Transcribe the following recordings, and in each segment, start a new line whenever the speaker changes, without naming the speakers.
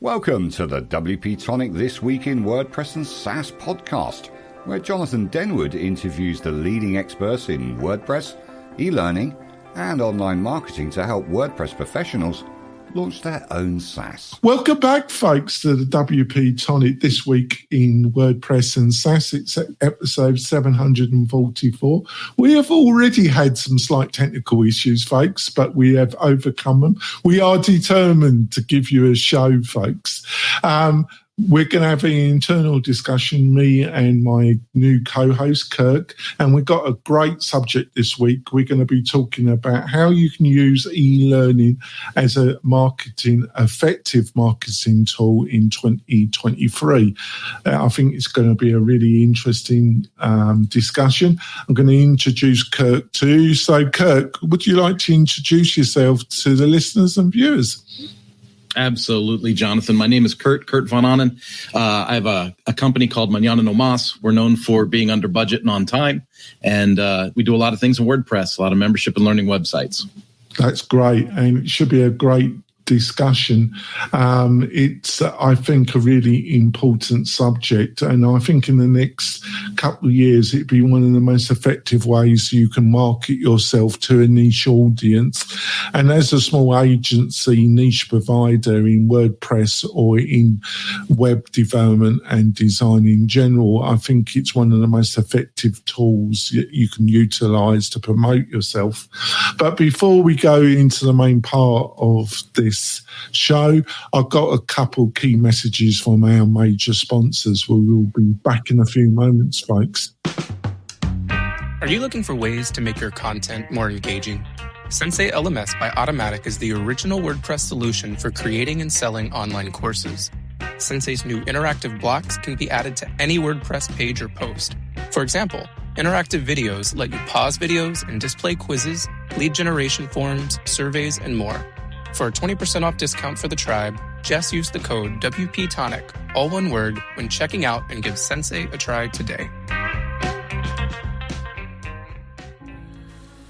Welcome to the WP-Tonic This Week in WordPress and SaaS podcast, where Jonathan Denwood interviews the leading experts in WordPress, e-learning, and online marketing to help WordPress professionals launch their own SaaS.
Welcome back, folks, to the WP-Tonic This Week in WordPress and SaaS. It's episode 744. We have already had some slight technical issues, folks, but we have overcome them. We are determined to give you a show, folks. We're going to have an internal discussion, me and my new co-host, Kirk, and we've got a great subject this week. We're going to be talking about how you can use e-learning as a effective marketing tool in 2023. I think it's going to be a really interesting discussion. I'm going to introduce Kirk too. So, Kirk, would you like to introduce yourself to the listeners and viewers?
Absolutely, Jonathan. My name is Kurt Von Annen. I have a company called Mañana No Mas. We're known for being under budget and on time. And we do a lot of things in WordPress, a lot of membership and learning websites.
That's great. And it should be a great discussion. It's, I think, a really important subject. And I think in the next couple of years, it'd be one of the most effective ways you can market yourself to a niche audience. And as a small agency, niche provider in WordPress or in web development and design in general, I think it's one of the most effective tools you can utilize to promote yourself. But before we go into the main part of this show, I've got a couple key messages from our major sponsors. We will be back in a few moments, folks.
Are you looking for ways to make your content more engaging? Sensei LMS by Automatic is the original WordPress solution for creating and selling online courses. Sensei's new interactive blocks can be added to any WordPress page or post. For example, interactive videos let you pause videos and display quizzes, lead generation forms, surveys, and more. For a 20% off discount for the tribe, just use the code WP-Tonic, all one word, when checking out and give Sensei a try today.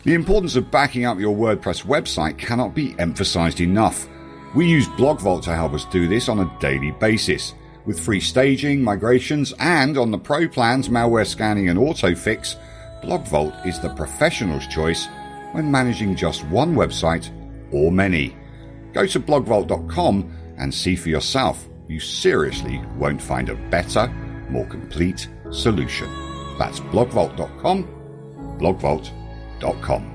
The importance of backing up your WordPress website cannot be emphasized enough. We use BlogVault to help us do this on a daily basis. With free staging, migrations, and on the Pro plans, malware scanning and autofix, BlogVault is the professional's choice when managing just one website or many. Go to blogvault.com and see for yourself. You seriously won't find a better, more complete solution. That's blogvault.com, blogvault.com.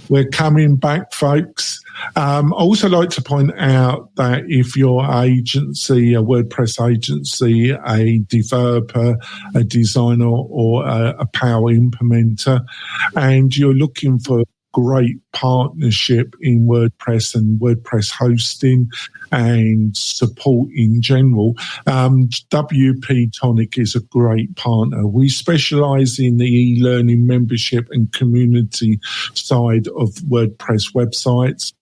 We're coming back, folks. I also like to point out that if your agency, a WordPress agency, a developer, a designer, or a power implementer, and you're looking for great partnership in WordPress and WordPress hosting and support in general, WP-Tonic is a great partner. We specialize in the e-learning membership and community side of WordPress websites,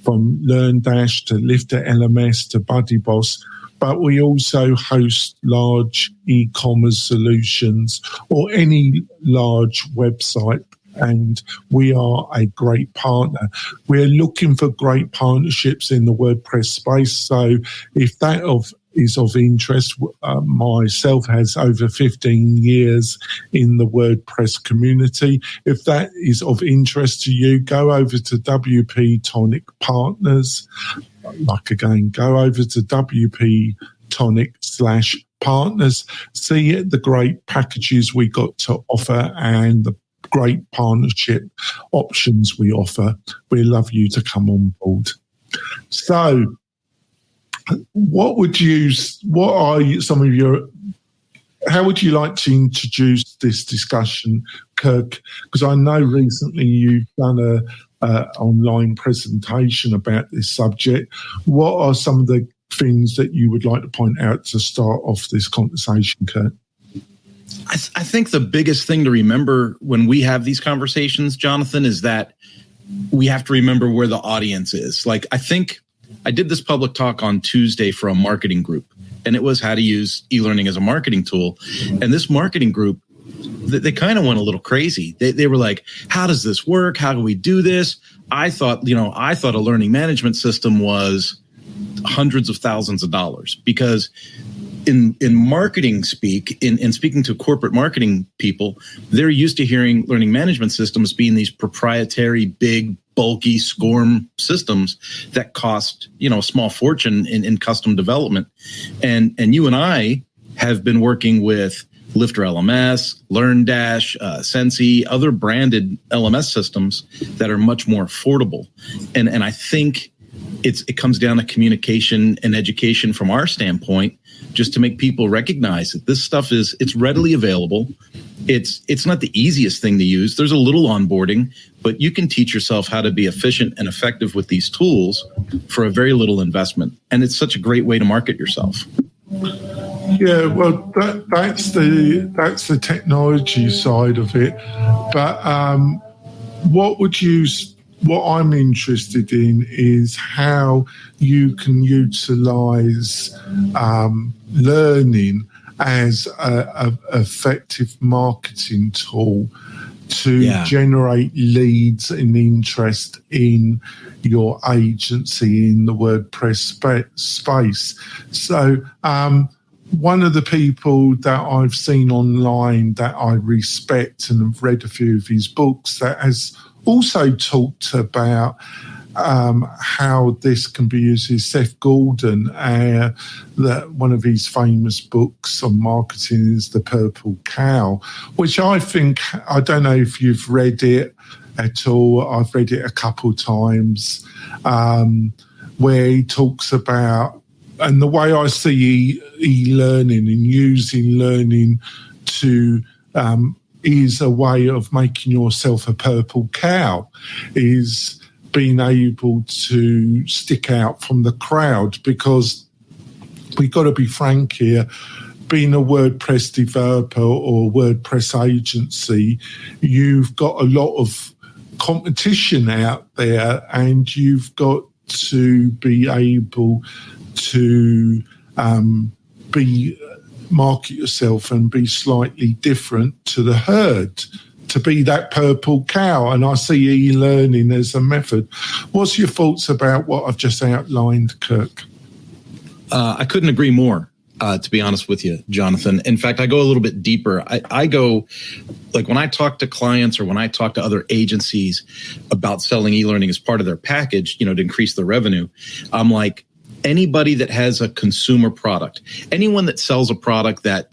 from LearnDash to Lifter LMS to BuddyBoss. But we also host large e-commerce solutions or any large website, and we are a great partner. We're looking for great partnerships in the WordPress space. So if that is of interest, myself has over 15 years in the WordPress community. If that is of interest to you, go over to WP-Tonic Partners. Go over to WP-Tonic/partners. See the great packages we got to offer and the great partnership options we offer. We'd love you to come on board. So, how would you like to introduce this discussion, Kirk? Because I know recently you've done an online presentation about this subject. What are some of the things that you would like to point out to start off this conversation, Kirk?
I think the biggest thing to remember when we have these conversations, Jonathan, is that we have to remember where the audience is. Like, I think I did this public talk on Tuesday for a marketing group, and it was how to use e-learning as a marketing tool. And this marketing group, they kind of went a little crazy. They were like, how does this work? How do we do this? I thought a learning management system was hundreds of thousands of dollars, because in marketing speak, in speaking to corporate marketing people, they're used to hearing learning management systems being these proprietary, big, bulky SCORM systems that cost, a small fortune in custom development. And you and I have been working with Lifter LMS, LearnDash, Sensi, other branded LMS systems that are much more affordable. And I think it comes down to communication and education from our standpoint, just to make people recognize that this stuff it's readily available. It's not the easiest thing to use. There's a little onboarding, but you can teach yourself how to be efficient and effective with these tools for a very little investment. And it's such a great way to market yourself.
Yeah, well, that's the technology side of it. But what I'm interested in is how you can utilize learning as an effective marketing tool to generate leads and interest in your agency in the WordPress space. So one of the people that I've seen online that I respect and have read a few of his books that has also talked about how this can be used is Seth Godin. That one of his famous books on marketing is The Purple Cow, which I don't know if you've read it at all. I've read it a couple of times, where he talks about, and the way I see e-learning and using learning to is a way of making yourself a purple cow, is being able to stick out from the crowd, because we've got to be frank here. Being a WordPress developer or WordPress agency, you've got a lot of competition out there, and you've got to be able to market yourself and be slightly different to the herd, to be that purple cow. And I see e-learning as a method. What's your thoughts about what I've just outlined, Kirk?
I couldn't agree more, to be honest with you, Jonathan. In fact, I go a little bit deeper. I go, like, when I talk to clients or when I talk to other agencies about selling e-learning as part of their package, to increase their revenue, I'm like, anybody that has a consumer product, anyone that sells a product that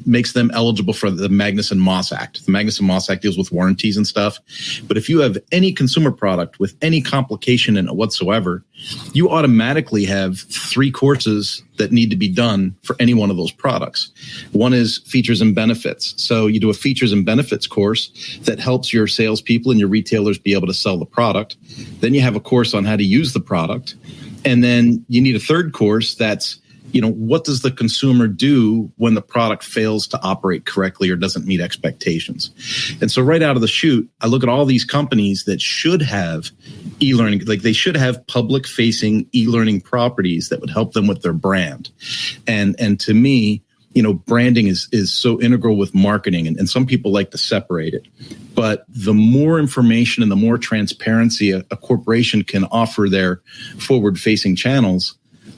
makes them eligible for the Magnuson-Moss Act. The Magnuson-Moss Act deals with warranties and stuff. But if you have any consumer product with any complication in it whatsoever, you automatically have 3 courses that need to be done for any one of those products. One is features and benefits. So you do a features and benefits course that helps your salespeople and your retailers be able to sell the product. Then you have a course on how to use the product. And then you need a third course that's, what does the consumer do when the product fails to operate correctly or doesn't meet expectations? And so right out of the chute, I look at all these companies that should have e-learning, like they should have public-facing e-learning properties that would help them with their brand. And to me, branding is so integral with marketing, and some people like to separate it. But the more information and the more transparency a corporation can offer their forward-facing channels,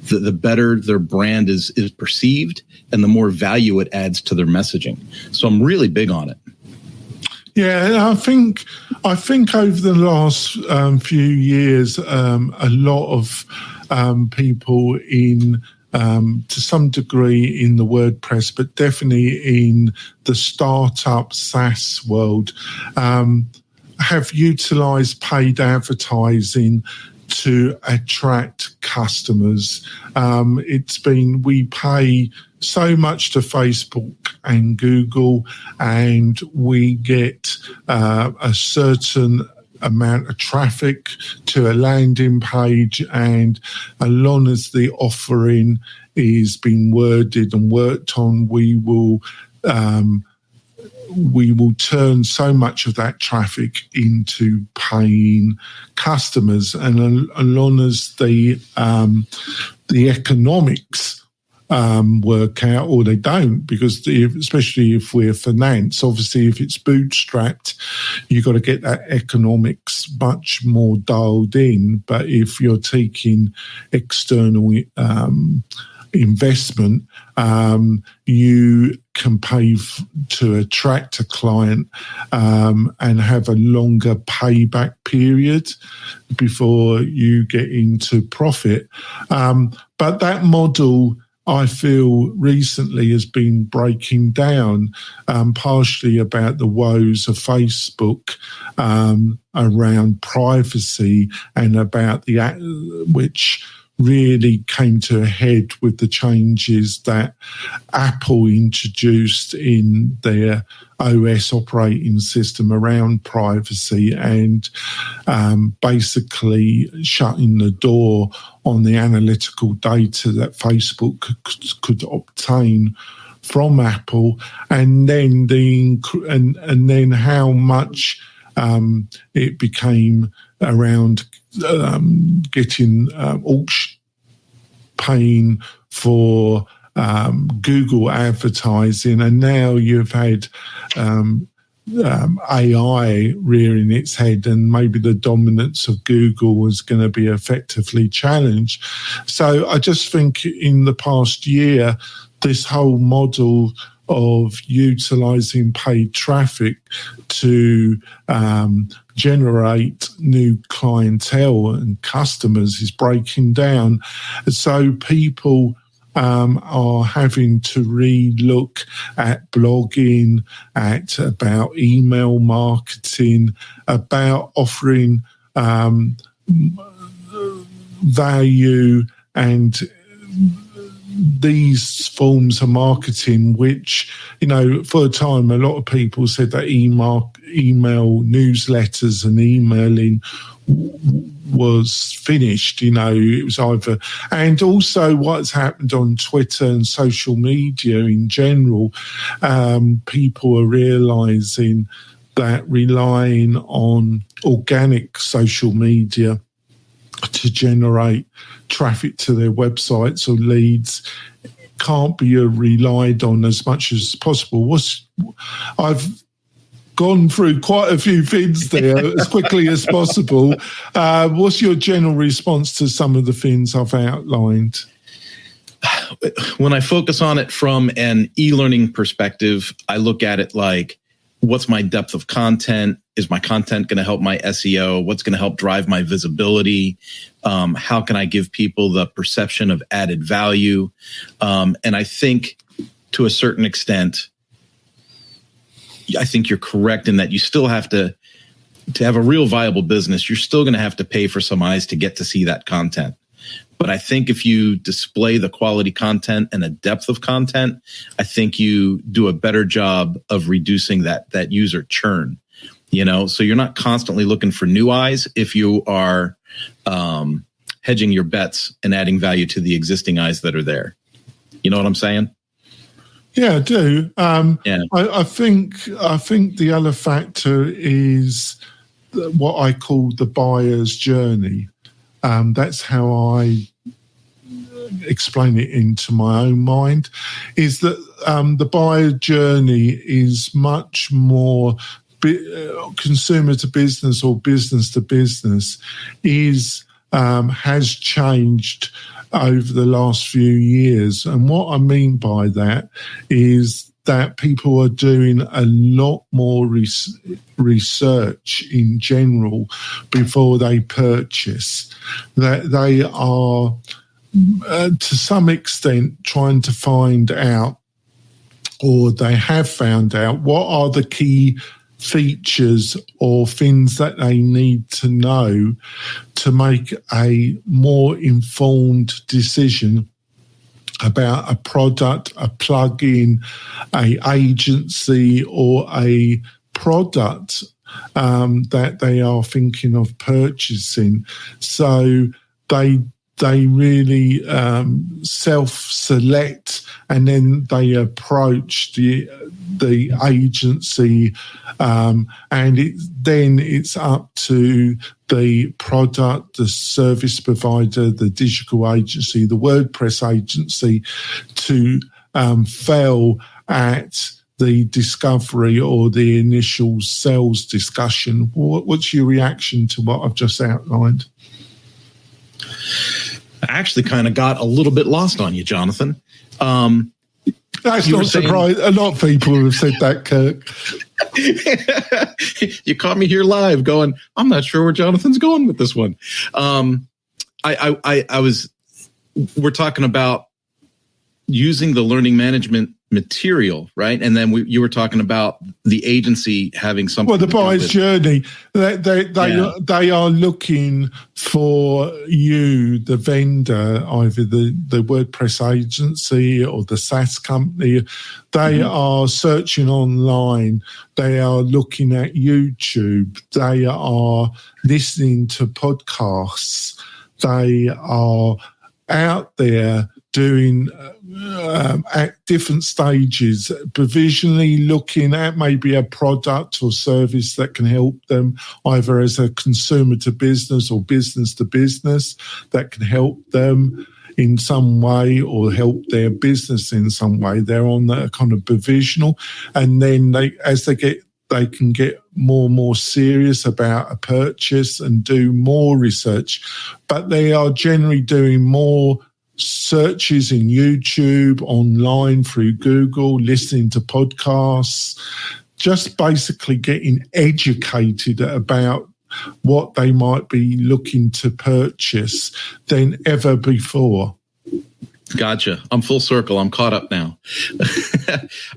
the better their brand is perceived, and the more value it adds to their messaging. So I'm really big on it.
Yeah, I think over the last few years, a lot of people in to some degree in the WordPress, but definitely in the startup SaaS world, have utilized paid advertising to attract customers. We pay so much to Facebook and Google, and we get a certain amount of traffic to a landing page, and as long as the offering is being worded and worked on, we will turn so much of that traffic into paying customers. And as long as the economics work out, or they don't, because especially if we're finance, obviously if it's bootstrapped, you've got to get that economics much more dialed in. But if you're taking external investment, you can pay to attract a client and have a longer payback period before you get into profit. But that model, I feel, recently has been breaking down, partially about the woes of Facebook around privacy, and about which really came to a head with the changes that Apple introduced in their OS operating system around privacy, and basically shutting the door on the analytical data that Facebook could obtain from Apple, and then then how much it became around getting paying for Google advertising, and now you've had AI rearing its head, and maybe the dominance of Google was going to be effectively challenged. So I just think in the past year, this whole model of utilising paid traffic to generate new clientele and customers is breaking down. So people are having to relook at blogging, about email marketing, about offering value and these forms of marketing, which, for a time, a lot of people said that email newsletters and emailing was finished. It was either, and also what's happened on Twitter and social media in general, people are realizing that relying on organic social media to generate traffic to their websites or leads can't be relied on as much as possible. I've gone through quite a few things there as quickly as possible. What's your general response to some of the things I've outlined?
When I focus on it from an e-learning perspective, I look at it like, what's my depth of content? Is my content going to help my SEO? What's going to help drive my visibility? How can I give people the perception of added value? And I think to a certain extent, I think you're correct in that you still have to have a real viable business. You're still going to have to pay for some eyes to get to see that content. But I think if you display the quality content and the depth of content, I think you do a better job of reducing that user churn. So you're not constantly looking for new eyes if you are hedging your bets and adding value to the existing eyes that are there. You know what I'm saying?
Yeah, I do.
Yeah.
I think the other factor is what I call the buyer's journey. That's how I explain it into my own mind, is that the buyer journey is much more consumer to business or business to business has changed over the last few years. And what I mean by that is that people are doing a lot more research in general before they purchase. That they are, to some extent, trying to find out, or they have found out, what are the key features or things that they need to know to make a more informed decision about a product, a plugin, a agency, or a product that they are thinking of purchasing. So they they really self-select, and then they approach the agency, and then it's up to the product, the service provider, the digital agency, the WordPress agency to fail at the discovery or the initial sales discussion. What's your reaction to what I've just outlined?
I actually kind of got a little bit lost on you, Jonathan.
That's not surprising. A lot of people have said that, Kirk.
You caught me here live going, I'm not sure where Jonathan's going with this one. We're talking about using the learning management material, right? And then you were talking about the agency having something.
Well, the buyer's journey. They are looking for you, the vendor, either the WordPress agency or the SaaS company. They are searching online. They are looking at YouTube. They are listening to podcasts. They are out there doing at different stages, provisionally looking at maybe a product or service that can help them either as a consumer to business or business to business, that can help them in some way or help their business in some way. They're on that kind of provisional, and then they can get more and more serious about a purchase and do more research, but they are generally doing more searches in YouTube, online, through Google, listening to podcasts, just basically getting educated about what they might be looking to purchase than ever before.
Gotcha. I'm full circle. I'm caught up now.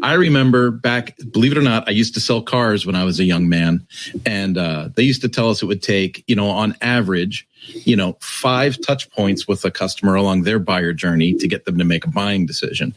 I remember back, believe it or not, I used to sell cars when I was a young man. And they used to tell us it would take, on average, 5 touch points with a customer along their buyer journey to get them to make a buying decision.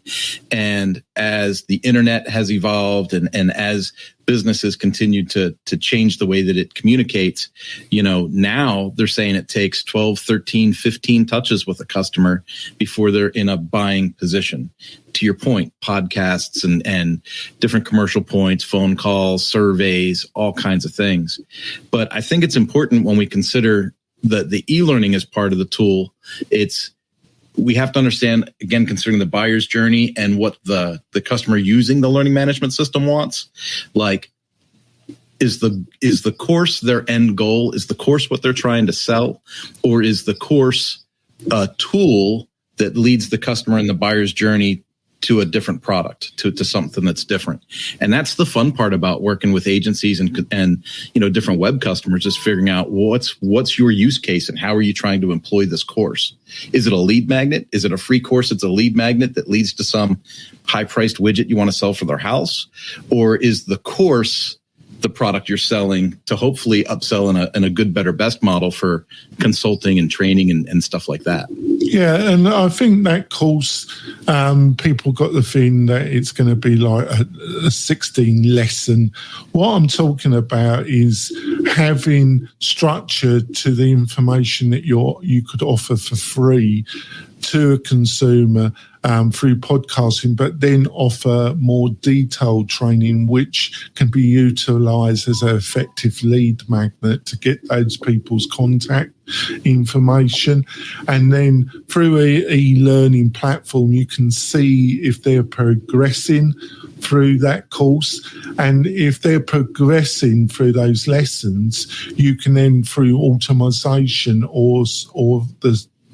And as the internet has evolved and as businesses continue to change the way that it communicates, now they're saying it takes 12, 13, 15 touches with a customer before they're in a buying position. To your point, podcasts and different commercial points, phone calls, surveys, all kinds of things. But I think it's important when we consider the e-learning as part of the tool, we have to understand, again, considering the buyer's journey and what the customer using the learning management system wants. Like, is the course their end goal? Is the course what they're trying to sell? Or is the course a tool that leads the customer in the buyer's journey to a different product, to something that's different? And that's the fun part about working with agencies and different web customers, is figuring out what's your use case and how are you trying to employ this course? Is it a lead magnet? Is it a free course? It's a lead magnet that leads to some high-priced widget you want to sell for their house? Or is the course the product you're selling to hopefully upsell in a good, better, best model for consulting and training and stuff like that?
Yeah, and I think that course, people got the feeling that it's going to be like a 16 lesson. What I'm talking about is having structure to the information that you could offer for free to a consumer through podcasting, but then offer more detailed training, which can be utilised as an effective lead magnet to get those people's contact information. And then through an e-learning platform, you can see if they're progressing through that course. And if they're progressing through those lessons, you can then, through automation or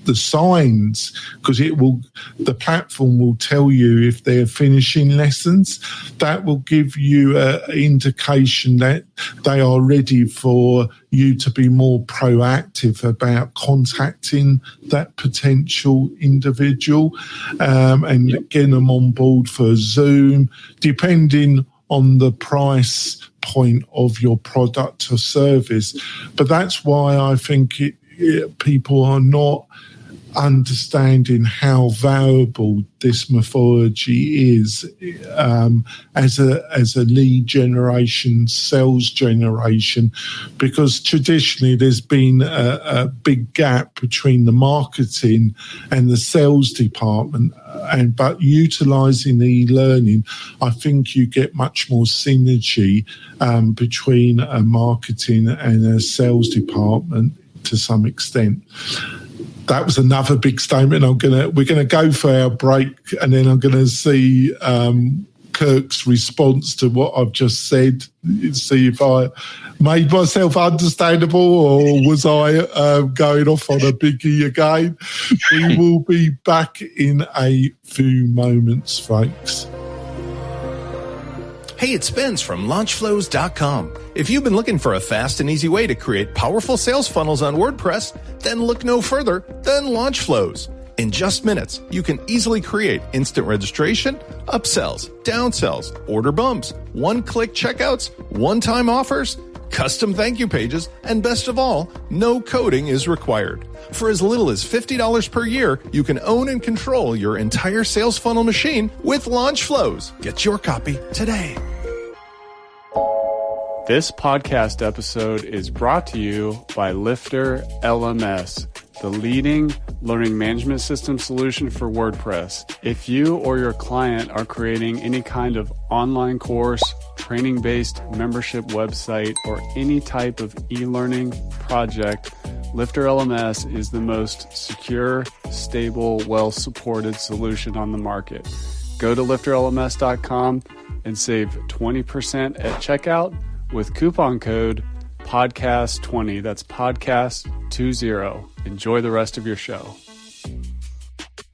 the signs, because the platform will tell you if they're finishing lessons. That will give you an indication that they are ready for you to be more proactive about contacting that potential individual and getting them on board for Zoom, depending on the price point of your product or service. But that's why I think people are not understanding how valuable this methodology is as a lead generation, sales generation, because traditionally there's been a big gap between the marketing and the sales department. But utilising eLearning, I think you get much more synergy between a marketing and a sales department to some extent. That was another big statement. We're gonna go for our break, and then I'm gonna see Kirk's response to what I've just said. See if I made myself understandable, or was I going off on a biggie again? We will be back in a few moments, folks.
Hey, it's Spence from LaunchFlows.com. If you've been looking for a fast and easy way to create powerful sales funnels on WordPress, then look no further than LaunchFlows. In just minutes, you can easily create instant registration, upsells, downsells, order bumps, one-click checkouts, one-time offers, custom thank you pages, and best of all, no coding is required. For as little as $50 per year, you can own and control your entire sales funnel machine with LaunchFlows. Get your copy today.
This podcast episode is brought to you by Lifter LMS, the leading learning management system solution for WordPress. If you or your client are creating any kind of online course, training-based membership website, or any type of e-learning project, Lifter LMS is the most secure, stable, well-supported solution on the market. Go to lifterlms.com and save 20% at checkout with coupon code podcast20. That's podcast20. Enjoy the rest of your show.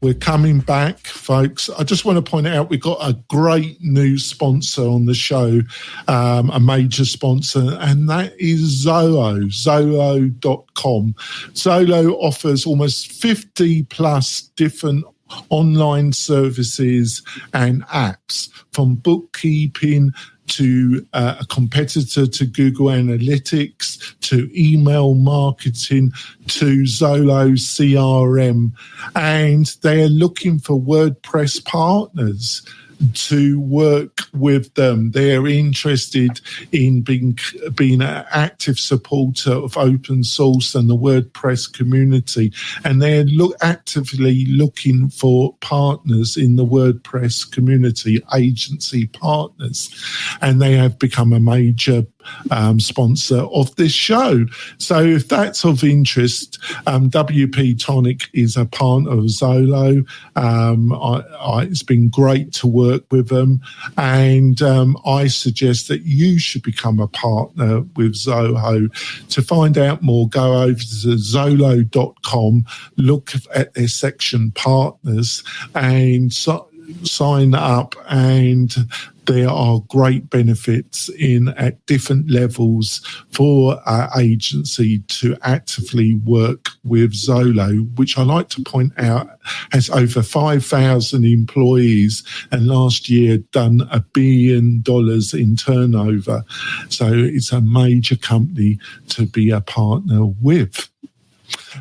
We're coming back, folks. I just want to point out we've got a great new sponsor on the show, a major sponsor, and that is Zolo, Zolo.com. Zolo offers almost 50 plus different online services and apps, from bookkeeping to a competitor to Google Analytics, to email marketing, to Zolo CRM. And they're looking for WordPress partners to work with them. They're interested in being an active supporter of open source and the WordPress community, and they're actively looking for partners in the WordPress community, agency partners, and they have become a major sponsor of this show. So if that's of interest, WP-Tonic is a partner of Zolo. It's been great to work with them, and I suggest that you should become a partner with Zoho. To find out more, go over to Zolo.com, look at their section partners, and sign up, and there are great benefits at different levels for our agency to actively work with Zolo, which I like to point out has over 5,000 employees and last year done $1 billion in turnover. So it's a major company to be a partner with.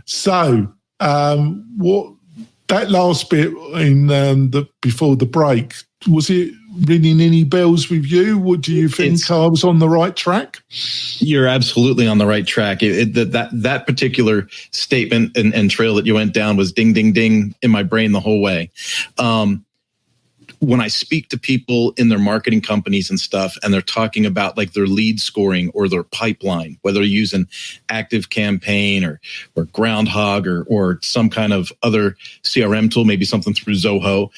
So that last bit in before the break, was it ringing any bells with you? What do you think? I was on the right track?
You're absolutely on the right track. That particular statement and trail that you went down was ding, ding, ding in my brain the whole way. When I speak to people in their marketing companies and stuff, and they're talking about like their lead scoring or their pipeline, whether they're using Active Campaign or Groundhog or some kind of other CRM tool, maybe something through Zoho,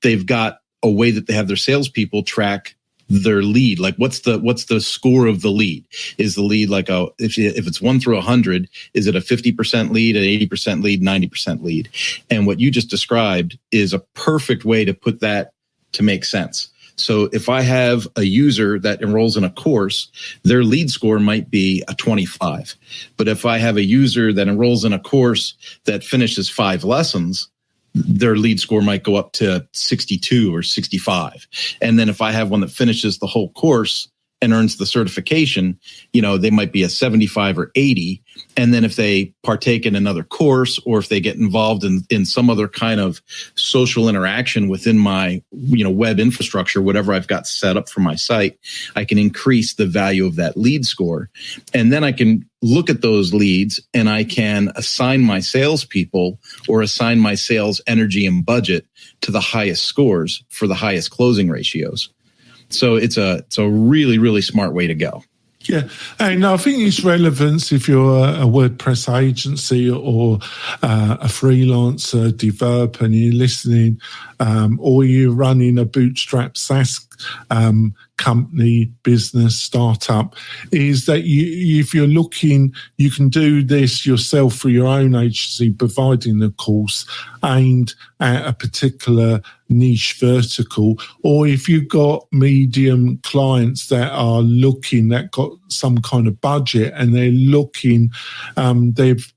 they've got a way that they have their salespeople track their lead. Like what's the score of the lead? Is the lead like if it's 1 through 100, is it a 50% lead, an 80% lead, 90% lead? And what you just described is a perfect way to put that to make sense. So if I have a user that enrolls in a course, their lead score might be a 25. But if I have a user that enrolls in a course that finishes 5 lessons, their lead score might go up to 62 or 65. And then if I have one that finishes the whole course and earns the certification, they might be a 75 or 80. And then if they partake in another course, or if they get involved in some other kind of social interaction within my, web infrastructure, whatever I've got set up for my site, I can increase the value of that lead score. And then I can look at those leads and I can assign my salespeople or assign my sales energy and budget to the highest scores for the highest closing ratios. So it's a really, really smart way to go.
Yeah, and I think it's relevant if you're a WordPress agency or a freelancer developer and you're listening, or you're running a bootstrap SaaS company, business, startup, is that if you're looking, you can do this yourself for your own agency, providing a course aimed at a particular niche vertical, or if you've got medium clients that are looking, that got some kind of budget and they're looking, they've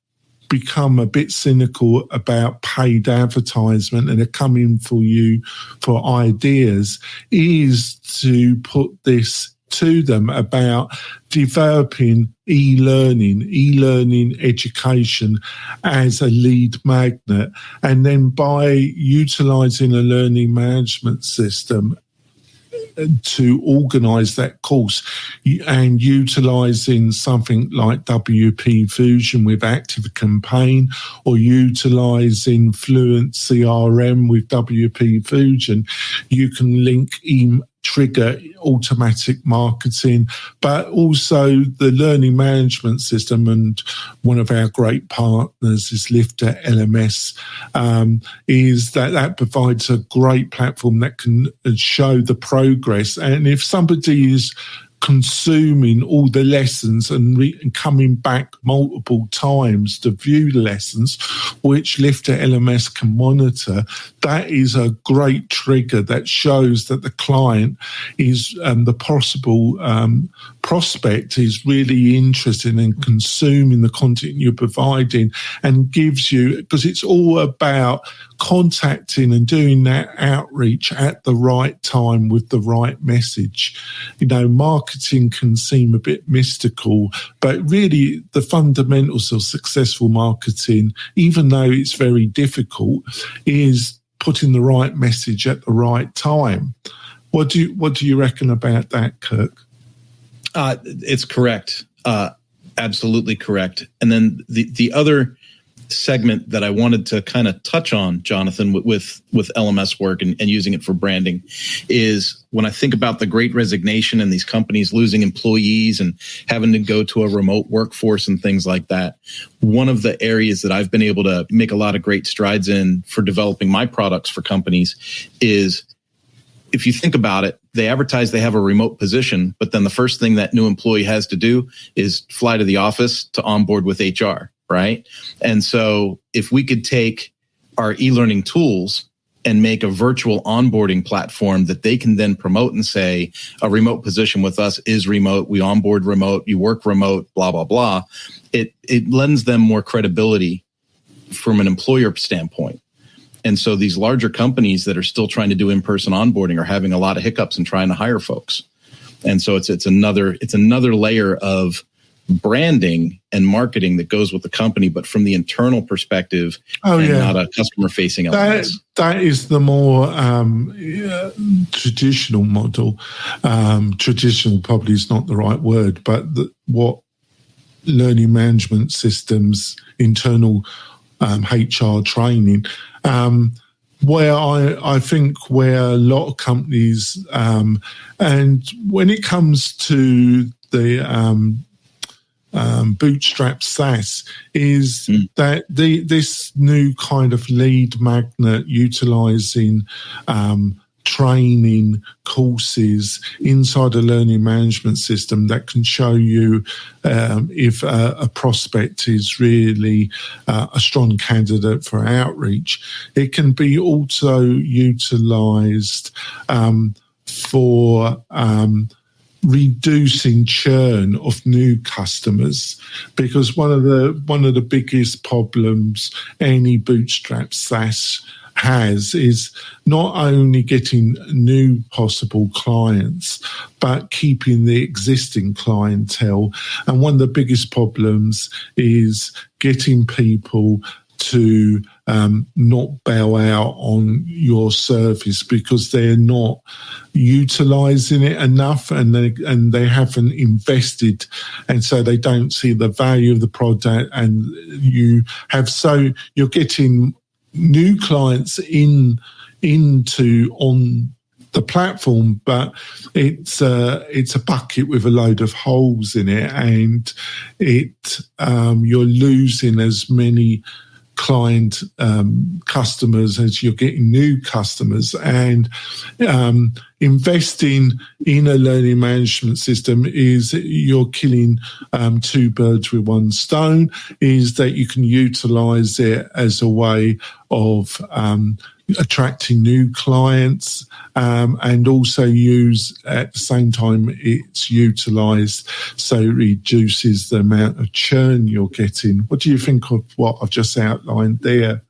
become a bit cynical about paid advertisement and they're coming for you for ideas, is to put this to them about developing e-learning education as a lead magnet. And then by utilizing a learning management system to organize that course and utilizing something like WP Fusion with Active Campaign, or utilizing Fluent CRM with WP Fusion, you can link trigger automatic marketing, but also the learning management system. And one of our great partners is Lifter LMS, is that provides a great platform that can show the progress. And if somebody is consuming all the lessons and coming back multiple times to view the lessons, which Lifter LMS can monitor, that is a great trigger that shows that the client is, the possible prospect is really interested in consuming the content you're providing, and gives you, because it's all about contacting and doing that outreach at the right time with the right message. Marketing can seem a bit mystical, but really the fundamentals of successful marketing, even though it's very difficult, is putting the right message at the right time. What do you reckon about that, Kirk?
It's correct. Absolutely correct. And then the other segment that I wanted to kind of touch on, Jonathan, with LMS work and using it for branding, is when I think about the Great Resignation and these companies losing employees and having to go to a remote workforce and things like that. One of the areas that I've been able to make a lot of great strides in for developing my products for companies is, if you think about it, they advertise they have a remote position, but then the first thing that new employee has to do is fly to the office to onboard with HR, right? And so if we could take our e-learning tools and make a virtual onboarding platform that they can then promote and say, a remote position with us is remote, we onboard remote, you work remote, blah, blah, blah, it lends them more credibility from an employer standpoint. And so these larger companies that are still trying to do in-person onboarding are having a lot of hiccups in trying to hire folks. And so it's another layer of branding and marketing that goes with the company, but from the internal perspective, not a customer-facing element.
That is the more traditional model. Traditional probably is not the right word, but what learning management systems, internal HR training, where I think where a lot of companies, and when it comes to the bootstrap SaaS, is that this new kind of lead magnet utilizing training courses inside a learning management system that can show you if a prospect is really a strong candidate for outreach. It can be also utilized for reducing churn of new customers, because one of the biggest problems any bootstrap SaaS has is not only getting new possible clients, but keeping the existing clientele. And one of the biggest problems is getting people to not bail out on your service because they're not utilizing it enough, and they haven't invested, and so they don't see the value of the product. And you're getting new clients into on the platform, but it's a bucket with a load of holes in it, and you're losing as many client customers as you're getting new customers. And investing in a learning management system is you're killing two birds with one stone, is that you can utilize it as a way of attracting new clients, and also use at the same time it's utilized so it reduces the amount of churn you're getting. What do you think of what I've just outlined there?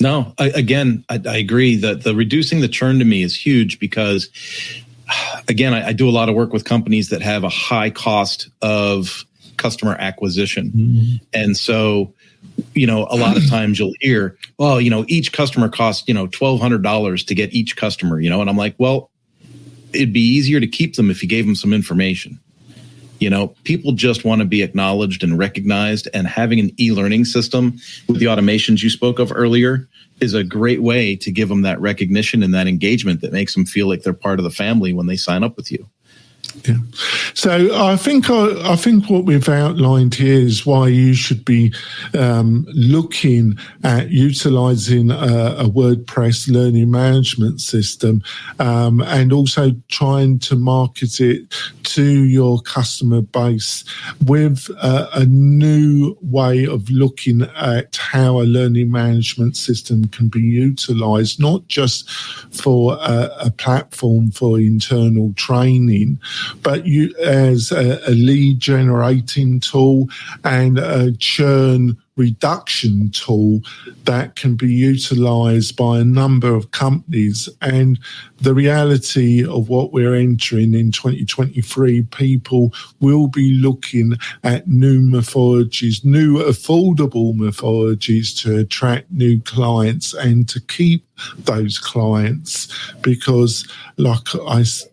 No, I agree that the reducing the churn to me is huge because, again, I do a lot of work with companies that have a high cost of customer acquisition. Mm-hmm. And so, a lot of times you'll hear, well, each customer costs, $1,200 to get each customer, and I'm like, well, it'd be easier to keep them if you gave them some information. People just want to be acknowledged and recognized, and having an e-learning system with the automations you spoke of earlier is a great way to give them that recognition and that engagement that makes them feel like they're part of the family when they sign up with you.
Yeah. So I think what we've outlined here is why you should be looking at utilizing a WordPress learning management system, and also trying to market it to your customer base with a new way of looking at how a learning management system can be utilized, not just for a platform for internal training, but you as a lead generating tool and a churn reduction tool that can be utilized by a number of companies. And the reality of what we're entering in 2023, people will be looking at new methodologies, new affordable methodologies to attract new clients and to keep those clients, because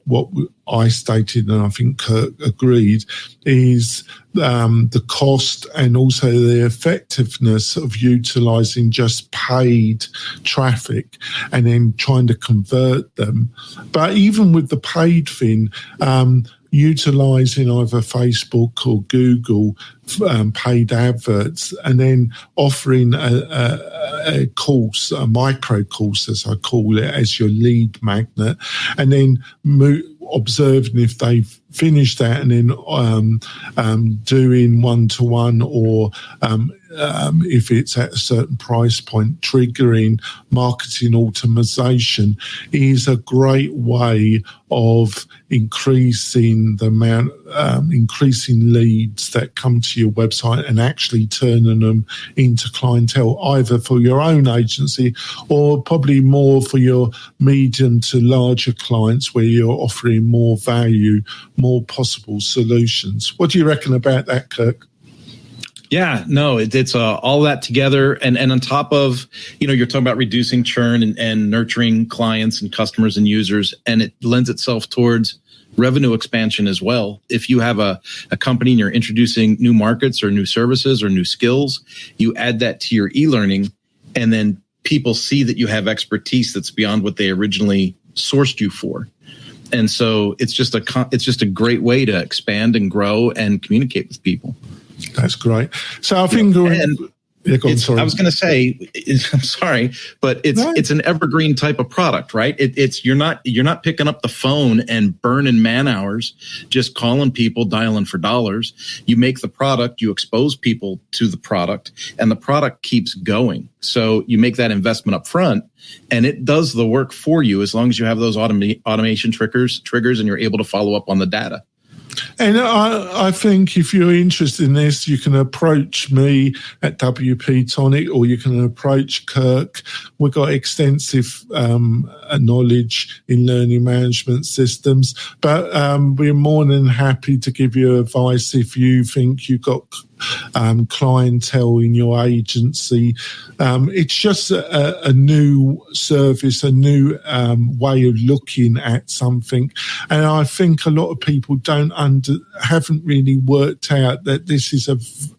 what I stated, and I think Kirk agreed, is the cost and also the effectiveness of utilizing just paid traffic and then trying to convert them. But even with the paid thing, utilizing either Facebook or Google paid adverts, and then offering a course, a micro course as I call it, as your lead magnet, and then observing if they've finished that, and then doing one-to-one, or if it's at a certain price point, triggering marketing automation is a great way of increasing the amount, increasing leads that come to your website and actually turning them into clientele, either for your own agency or probably more for your medium to larger clients where you're offering more value, more possible solutions. What do you reckon about that, Kirk?
Yeah, no, it's all that together. And on top of, you're talking about reducing churn and nurturing clients and customers and users, and it lends itself towards revenue expansion as well. If you have a company and you're introducing new markets or new services or new skills, you add that to your e-learning, and then people see that you have expertise that's beyond what they originally sourced you for. And so it's just a great way to expand and grow and communicate with people. That's great.
So I think,
I was going to say, I'm sorry, but it's an evergreen type of product, right? You're not picking up the phone and burning man hours, just calling people, dialing for dollars. You make the product, you expose people to the product, and the product keeps going. So you make that investment up front, and it does the work for you as long as you have those automation triggers, and you're able to follow up on the data.
And I think if you're interested in this, you can approach me at WP-Tonic, or you can approach Kirk. We've got extensive knowledge in learning management systems, but we're more than happy to give you advice if you think you've got clientele in your agency. It's just a new service, a new way of looking at something. And I think a lot of people haven't really worked out that this is a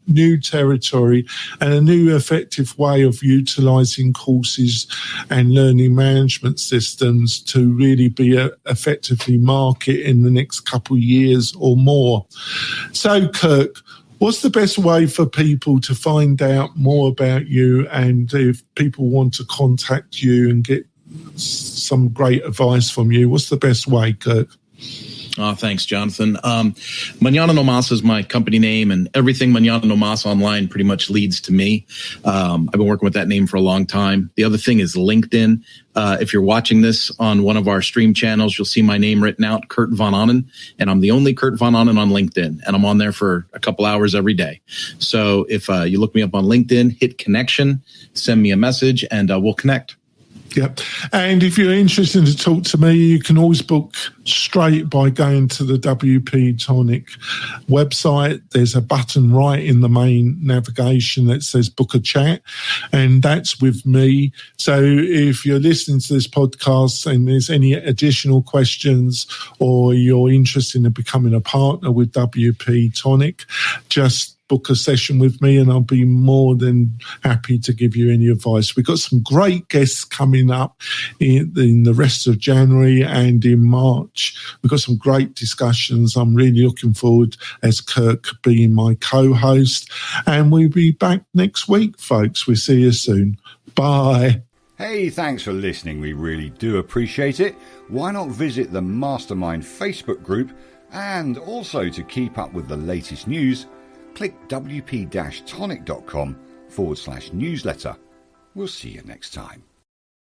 new territory and a new effective way of utilising courses and learning management systems to really be effectively market in the next couple of years or more. So, Kirk, what's the best way for people to find out more about you, and if people want to contact you and get some great advice from you, what's the best way, Kirk?
Oh, thanks, Jonathan. Mañana No Mas is my company name, and everything Mañana No Mas online pretty much leads to me. I've been working with that name for a long time. The other thing is LinkedIn. If you're watching this on one of our stream channels, you'll see my name written out, Kurt Von Onen, and I'm the only Kurt Von Onen on LinkedIn, and I'm on there for a couple hours every day. So if you look me up on LinkedIn, hit connection, send me a message, and we'll connect.
Yep. And if you're interested to talk to me, you can always book straight by going to the WP-Tonic website. There's a button right in the main navigation that says book a chat, and that's with me. So if you're listening to this podcast and there's any additional questions, or you're interested in becoming a partner with WP-Tonic, just book a session with me and I'll be more than happy to give you any advice. We've got some great guests coming up in the rest of January and in March. We've got some great discussions. I'm really looking forward, as Kirk being my co-host. And we'll be back next week, folks. We'll see you soon. Bye.
Hey, thanks for listening. We really do appreciate it. Why not visit the Mastermind Facebook group? And also, to keep up with the latest news, click wp-tonic.com/newsletter. We'll see you next time.